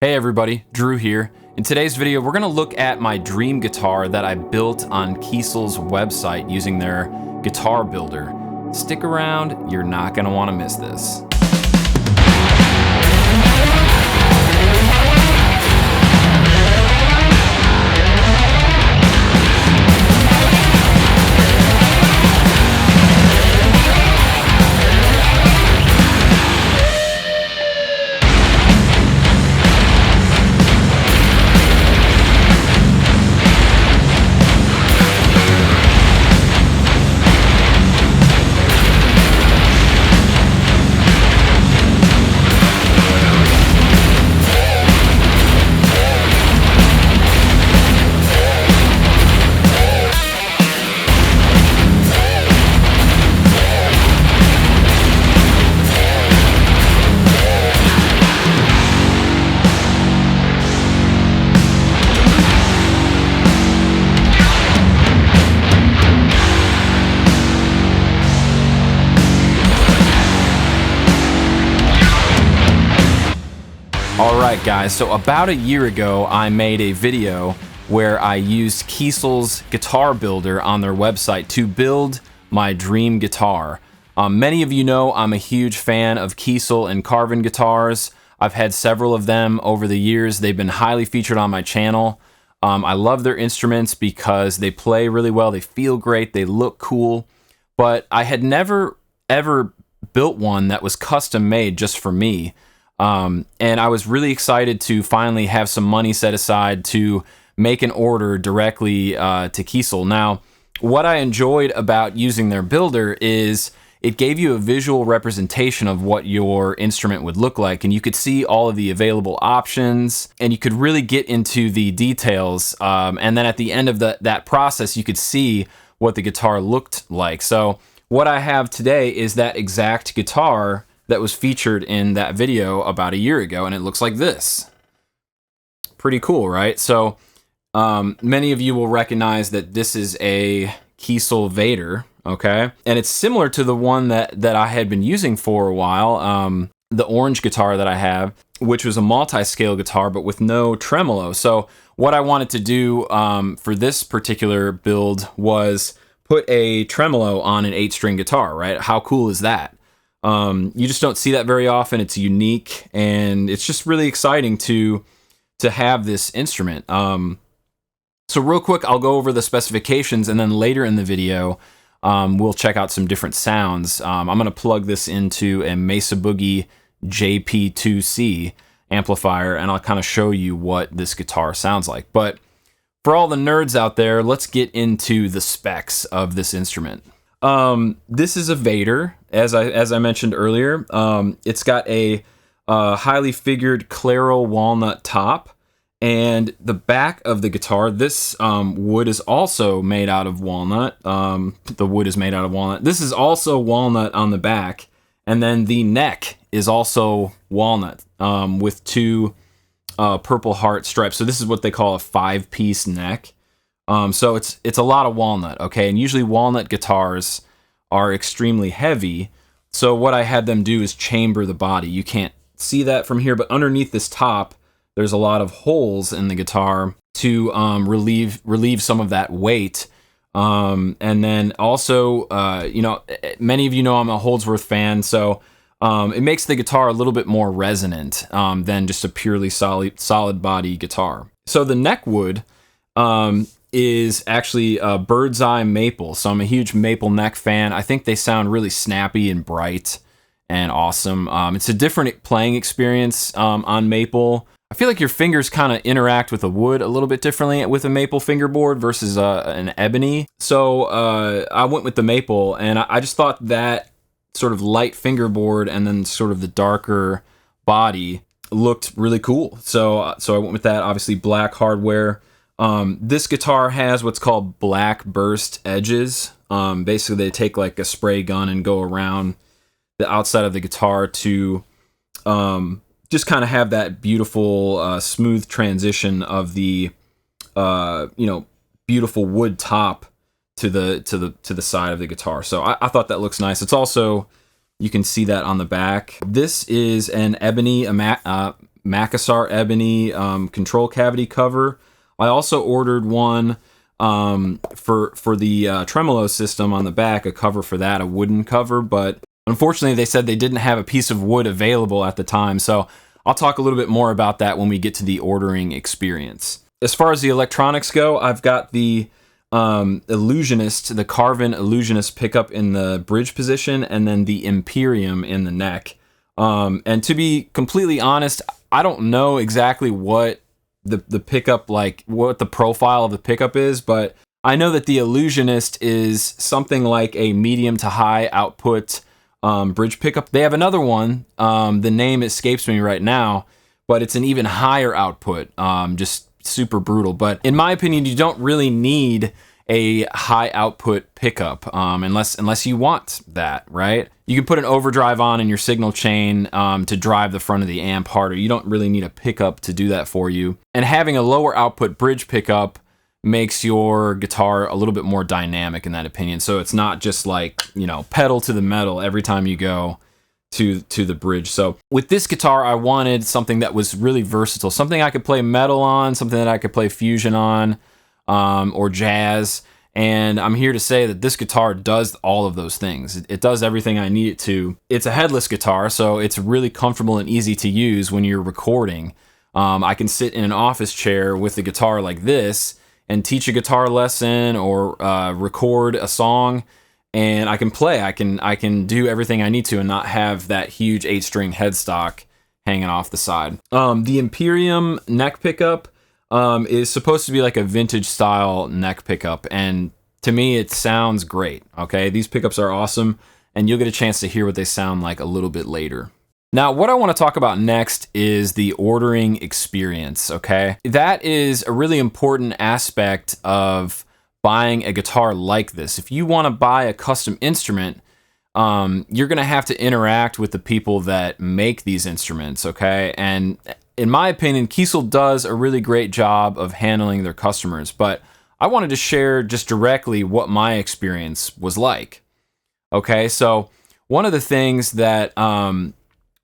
Hey everybody, Drew here. In today's video, we're gonna look at my dream guitar that I built on Kiesel's website using their guitar builder. Stick around, you're not gonna wanna miss this. Alright guys, so about a year ago I made a video where I used Kiesel's guitar builder on their website to build my dream guitar. Many of you know I'm a huge fan of Kiesel and Carvin guitars. I've had several of them over the years. They've been highly featured on my channel. I love their instruments because they play really well, they feel great, they look cool, but I had never ever built one that was custom made just for me. And I was really excited to finally have some money set aside to make an order directly to Kiesel. Now, what I enjoyed about using their builder is it gave you a visual representation of what your instrument would look like, and you could see all of the available options, and you could really get into the details. And then at the end of that process, you could see what the guitar looked like. So what I have today is that exact guitar that was featured in that video about a year ago, and it looks like this. Pretty cool, right? So many of you will recognize that this is a Kiesel Vader, okay? And it's similar to the one that I had been using for a while, the orange guitar that I have, which was a multi-scale guitar, but with no tremolo. So what I wanted to do for this particular build was put a tremolo on an 8-string guitar, right? How cool is that? You just don't see that very often. It's unique, and it's just really exciting to have this instrument. So real quick, I'll go over the specifications, and then later in the video, we'll check out some different sounds. I'm going to plug this into a Mesa Boogie JP2C amplifier, and I'll kind of show you what this guitar sounds like. But for all the nerds out there, let's get into the specs of this instrument. This is a Vader, as I mentioned earlier. It's got a highly figured Creal walnut top, and the back of the guitar, this wood is also made out of walnut. The wood is made out of walnut. This is also walnut on the back, and then the neck is also walnut with two Purple Heart stripes. So this is what they call a 5-piece neck. So it's a lot of walnut, okay? And usually walnut guitars are extremely heavy. So what I had them do is chamber the body. You can't see that from here, but underneath this top, there's a lot of holes in the guitar to relieve some of that weight. And then also, you know, many of you know I'm a Holdsworth fan, so it makes the guitar a little bit more resonant than just a purely solid body guitar. So the neck wood is actually a bird's eye maple. So I'm a huge maple neck fan. I think they sound really snappy and bright and awesome. It's a different playing experience on maple. I feel like your fingers kind of interact with the wood a little bit differently with a maple fingerboard versus an ebony. So I went with the maple, and I just thought that sort of light fingerboard and then sort of the darker body looked really cool. So I went with that. Obviously black hardware. This guitar has what's called black burst edges. Basically they take like a spray gun and go around the outside of the guitar to just kind of have that beautiful smooth transition of the you know, beautiful wood top to the side of the guitar. So I thought that looks nice. It's also, you can see that on the back. This is an ebony Macassar ebony control cavity cover. I also ordered one for the tremolo system on the back, a cover for that, a wooden cover, but unfortunately they said they didn't have a piece of wood available at the time, so I'll talk a little bit more about that when we get to the ordering experience. As far as the electronics go, I've got the Illusionist, the Carvin Illusionist pickup in the bridge position, and then the Imperium in the neck. And to be completely honest, I don't know exactly what the pickup, like what the profile of the pickup is, but I know that the Illusionist is something like a medium to high output bridge pickup. They have another one, the name escapes me right now, but it's an even higher output, just super brutal. But in my opinion, you don't really need a high output pickup unless you want that, right? You can put an overdrive on in your signal chain to drive the front of the amp harder. You don't really need a pickup to do that for you. And having a lower output bridge pickup makes your guitar a little bit more dynamic in that opinion. So it's not just like, you know, pedal to the metal every time you go to the bridge. So with this guitar, I wanted something that was really versatile, something I could play metal on, something that I could play fusion on, or jazz. And I'm here to say that this guitar does all of those things. It does everything I need it to. It's a headless guitar, so it's really comfortable and easy to use when you're recording. I can sit in an office chair with the guitar like this and teach a guitar lesson or record a song, and I can play. I can do everything I need to and not have that huge 8-string headstock hanging off the side. The Imperium neck pickup is supposed to be like a vintage style neck pickup, and to me it sounds great. Okay, these pickups are awesome, and you'll get a chance to hear what they sound like a little bit later. Now, what I want to talk about next is the ordering experience, okay? That is a really important aspect of buying a guitar like this. If you want to buy a custom instrument, you're going to have to interact with the people that make these instruments, okay? And in my opinion, Kiesel does a really great job of handling their customers, but I wanted to share just directly what my experience was like, okay? So one of the things that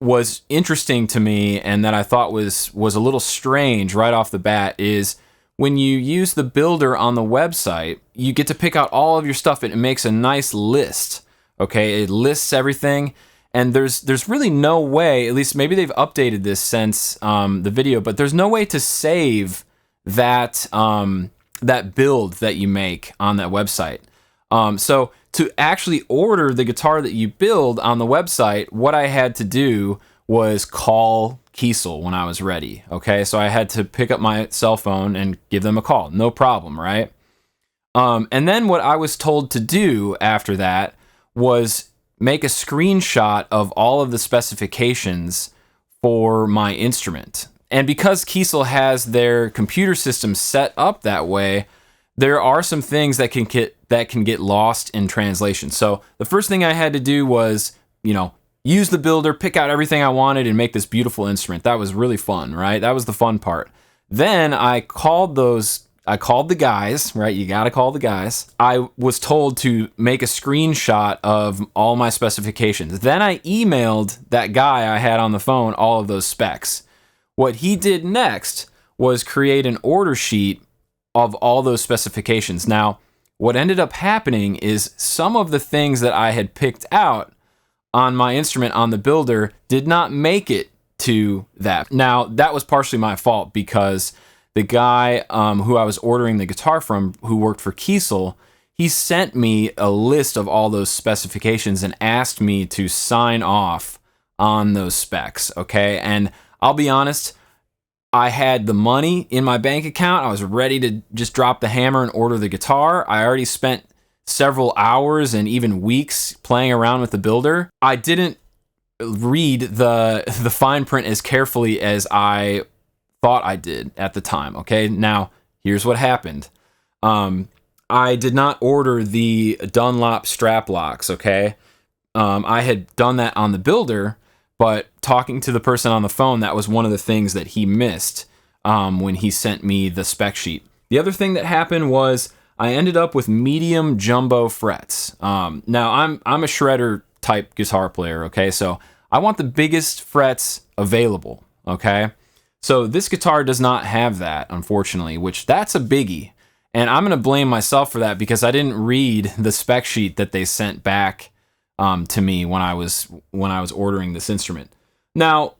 was interesting to me and that I thought was a little strange right off the bat is when you use the builder on the website, you get to pick out all of your stuff and it makes a nice list. Okay, it lists everything, and there's really no way, at least maybe they've updated this since the video, but there's no way to save that that build that you make on that website. So to actually order the guitar that you build on the website, what I had to do was call Kiesel when I was ready. Okay, so I had to pick up my cell phone and give them a call. No problem, right? And then what I was told to do after that was make a screenshot of all of the specifications for my instrument. And because Kiesel has their computer system set up that way, there are some things that can get lost in translation. So the first thing I had to do was, you know, use the builder, pick out everything I wanted, and make this beautiful instrument. That was really fun, right? That was the fun part. Then I called the guys, right? You gotta call the guys. I was told to make a screenshot of all my specifications. Then I emailed that guy I had on the phone all of those specs. What he did next was create an order sheet of all those specifications. Now, what ended up happening is some of the things that I had picked out on my instrument on the builder did not make it to that. Now, that was partially my fault because the guy who I was ordering the guitar from, who worked for Kiesel, he sent me a list of all those specifications and asked me to sign off on those specs, okay? And I'll be honest, I had the money in my bank account. I was ready to just drop the hammer and order the guitar. I already spent several hours and even weeks playing around with the builder. I didn't read the fine print as carefully as I thought I did at the time, okay? Now, here's what happened. I did not order the Dunlop strap locks, okay? I had done that on the builder, but talking to the person on the phone, that was one of the things that he missed when he sent me the spec sheet. The other thing that happened was I ended up with medium jumbo frets. Now, I'm a shredder type guitar player, okay? So I want the biggest frets available, okay? So this guitar does not have that, unfortunately, which that's a biggie. And I'm going to blame myself for that because I didn't read the spec sheet that they sent back to me when I was ordering this instrument. Now,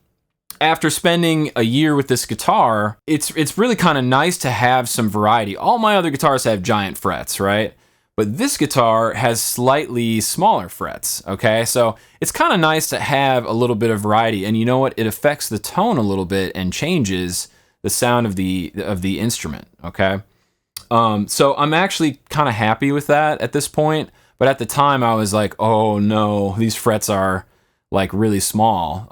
after spending a year with this guitar, it's really kind of nice to have some variety. All my other guitars have giant frets, right? But this guitar has slightly smaller frets, okay? So it's kind of nice to have a little bit of variety. And you know what? It affects the tone a little bit and changes the sound of the instrument, okay? So I'm actually kind of happy with that at this point. But at the time, I was like, oh no, these frets are like really small.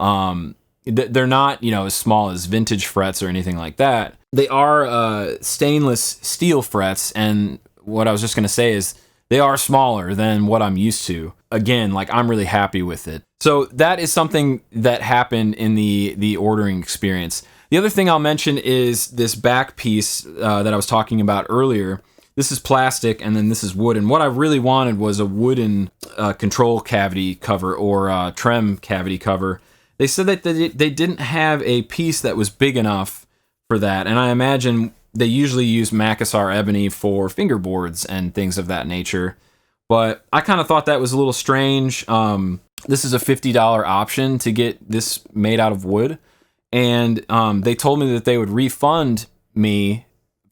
They're not, as small as vintage frets or anything like that. They are stainless steel frets, and what I was just going to say is they are smaller than what I'm used to. Again, like I'm really happy with it. So that is something that happened in the ordering experience. The other thing I'll mention is this back piece that I was talking about earlier. This is plastic and then this is wood. And what I really wanted was a wooden control cavity cover or trem cavity cover. They said that they didn't have a piece that was big enough for that. And I imagine they usually use Makassar ebony for fingerboards and things of that nature. But I kind of thought that was a little strange. This is a $50 option to get this made out of wood. And they told me that they would refund me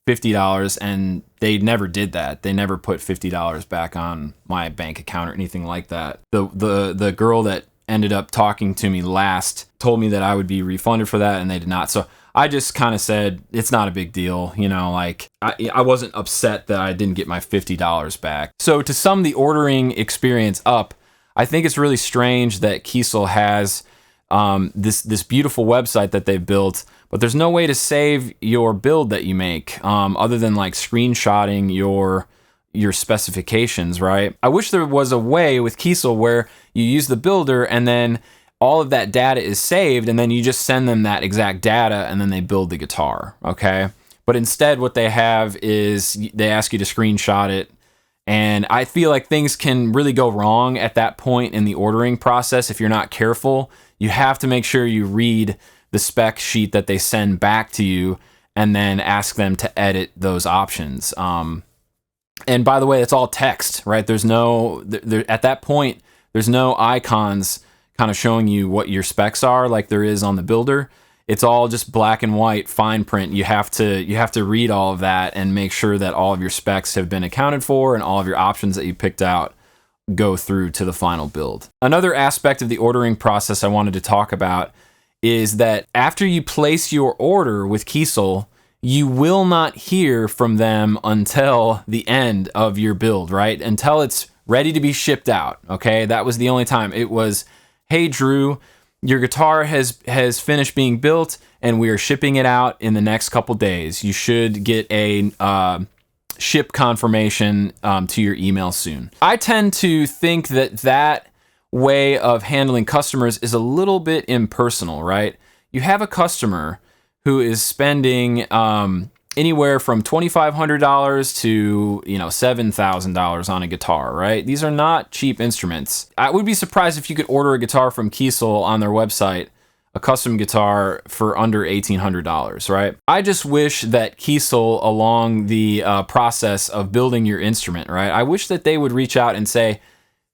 $50, and they never did that. They never put $50 back on my bank account or anything like that. The girl that ended up talking to me last told me that I would be refunded for that, and they did not. So I just kind of said, it's not a big deal. Like I wasn't upset that I didn't get my $50 back. So to sum the ordering experience up, I think it's really strange that Kiesel has this beautiful website that they've built, but there's no way to save your build that you make other than like screenshotting your specifications, right? I wish there was a way with Kiesel where you use the builder and then all of that data is saved and then you just send them that exact data and then they build the guitar, okay? But instead what they have is they ask you to screenshot it, and I feel like things can really go wrong at that point in the ordering process if you're not careful. You have to make sure you read the spec sheet that they send back to you and then ask them to edit those options. And by the way, it's all text, right? There's no, at that point, there's no icons kind of showing you what your specs are like there is on the builder. It's all just black and white fine print. You have to read all of that and make sure that all of your specs have been accounted for and all of your options that you picked out go through to the final build. Another aspect of the ordering process I wanted to talk about is that after you place your order with Kiesel, you will not hear from them until the end of your build, right? Until it's ready to be shipped out, okay? That was the only time. It was, hey, Drew, your guitar has finished being built and we are shipping it out in the next couple days. You should get a ship confirmation to your email soon. I tend to think that way of handling customers is a little bit impersonal, right? You have a customer who is spending anywhere from $2,500 to $7,000 on a guitar, right? These are not cheap instruments. I would be surprised if you could order a guitar from Kiesel on their website, a custom guitar, for under $1,800, right? I just wish that Kiesel, along the process of building your instrument, right? I wish that they would reach out and say,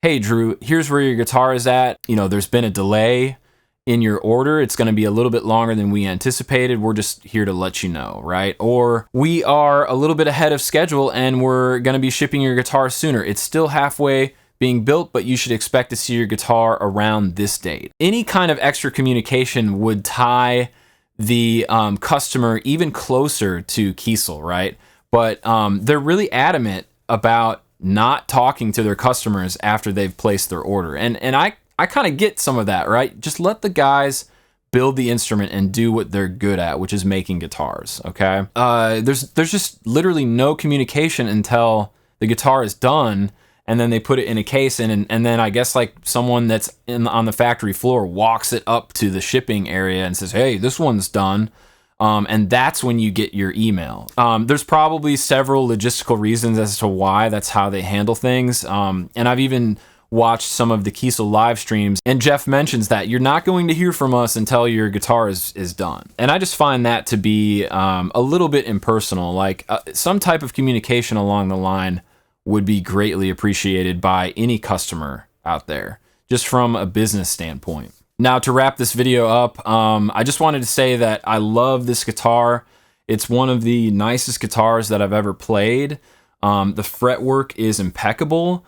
hey, Drew, here's where your guitar is at. There's been a delay in your order. It's going to be a little bit longer than we anticipated. We're just here to let you know, right? Or we are a little bit ahead of schedule and we're going to be shipping your guitar sooner. It's still halfway being built, but you should expect to see your guitar around this date. Any kind of extra communication would tie the customer even closer to Kiesel, right? But they're really adamant about not talking to their customers after they've placed their order. And I kind of get some of that, right? Just let the guys build the instrument and do what they're good at, which is making guitars, okay? There's just literally no communication until the guitar is done, and then they put it in a case, and then I guess like someone that's on the factory floor walks it up to the shipping area and says, hey, this one's done. And that's when you get your email. There's probably several logistical reasons as to why that's how they handle things. And I've even watched some of the Kiesel live streams, and Jeff mentions that you're not going to hear from us until your guitar is done. And I just find that to be a little bit impersonal. Like some type of communication along the line would be greatly appreciated by any customer out there, just from a business standpoint. Now, to wrap this video up, I just wanted to say that I love this guitar. It's one of the nicest guitars that I've ever played. The fretwork is impeccable.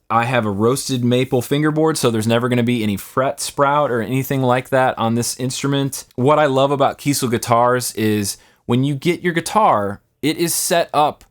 I have a roasted maple fingerboard, so there's never going to be any fret sprout or anything like that on this instrument. What I love about Kiesel guitars is when you get your guitar, it is set up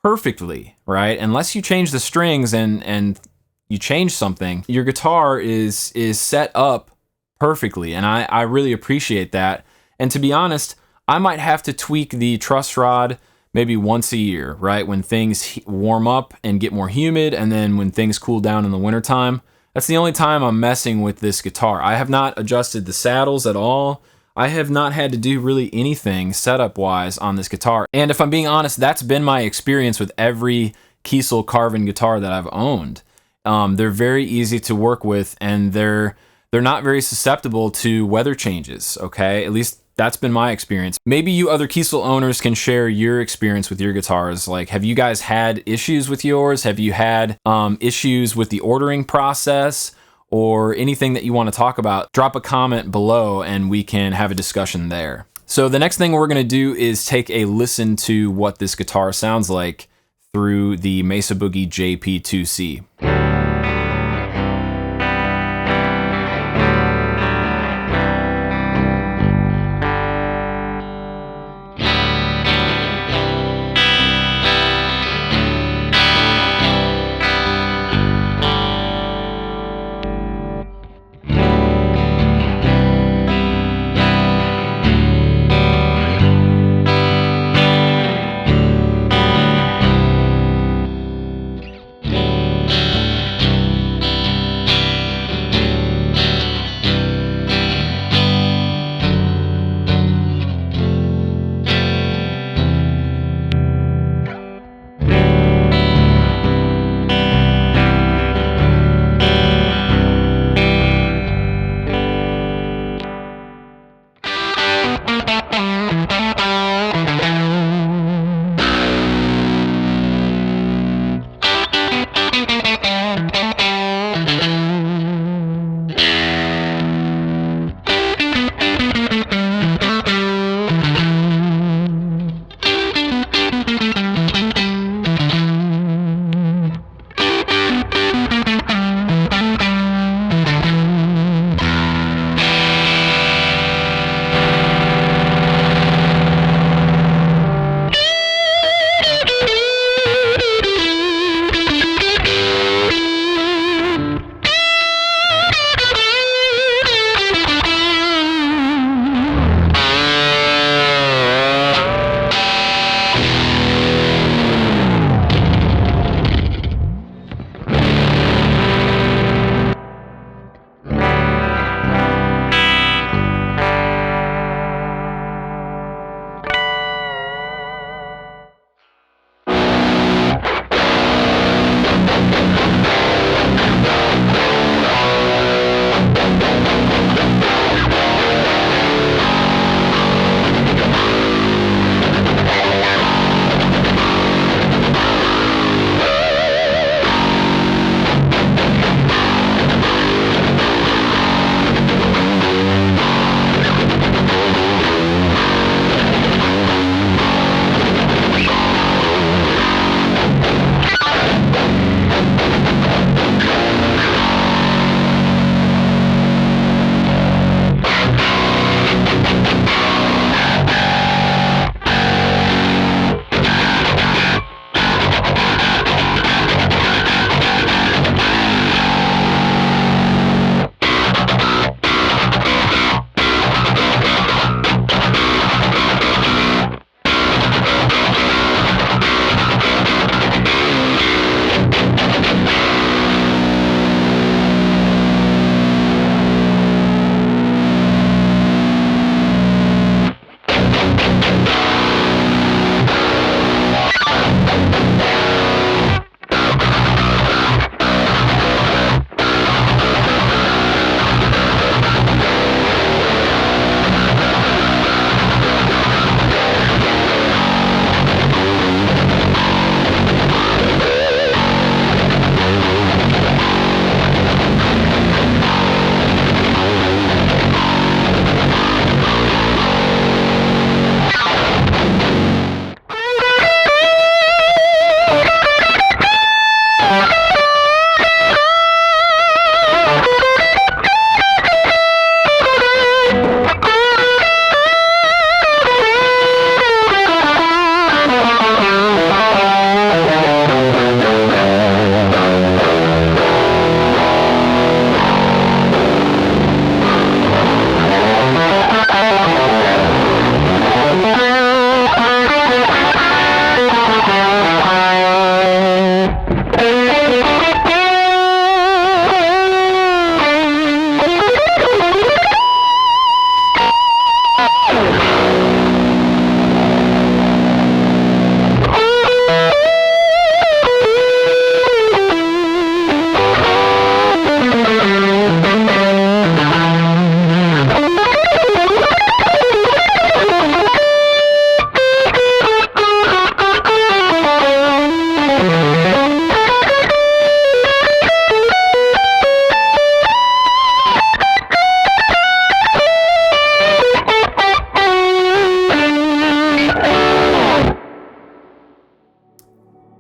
perfectly, right? Unless you change the strings and you change something, your guitar is set up perfectly, and I really appreciate that. And to be honest, I might have to tweak the truss rod maybe once a year, right? When things warm up and get more humid, and then when things cool down in the wintertime. That's the only time I'm messing with this guitar. I have not adjusted the saddles at all. I have not had to do really anything setup-wise on this guitar. And if I'm being honest, that's been my experience with every Kiesel carving guitar that I've owned. They're very easy to work with, and they're not very susceptible to weather changes, okay? At least that's been my experience. Maybe you other Kiesel owners can share your experience with your guitars. Like, have you guys had issues with yours? Have you had issues with the ordering process, or anything that you want to talk about? Drop a comment below and we can have a discussion there. So the next thing we're going to do is take a listen to what this guitar sounds like through the Mesa Boogie JP2C.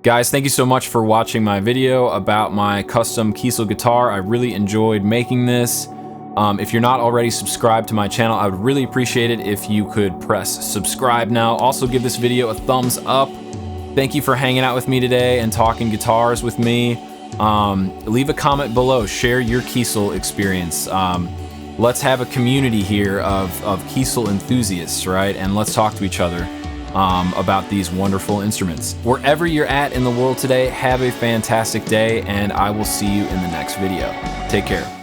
Guys, thank you so much for watching my video about my custom Kiesel guitar. I really enjoyed making this. If you're not already subscribed to my channel, I would really appreciate it if you could press subscribe now. Also give this video a thumbs up. Thank you for hanging out with me today and talking guitars with me. Leave a comment below, share your Kiesel experience. Let's have a community here of Kiesel enthusiasts, right? And let's talk to each other about these wonderful instruments. Wherever you're at in the world today, have a fantastic day, and I will see you in the next video. Take care.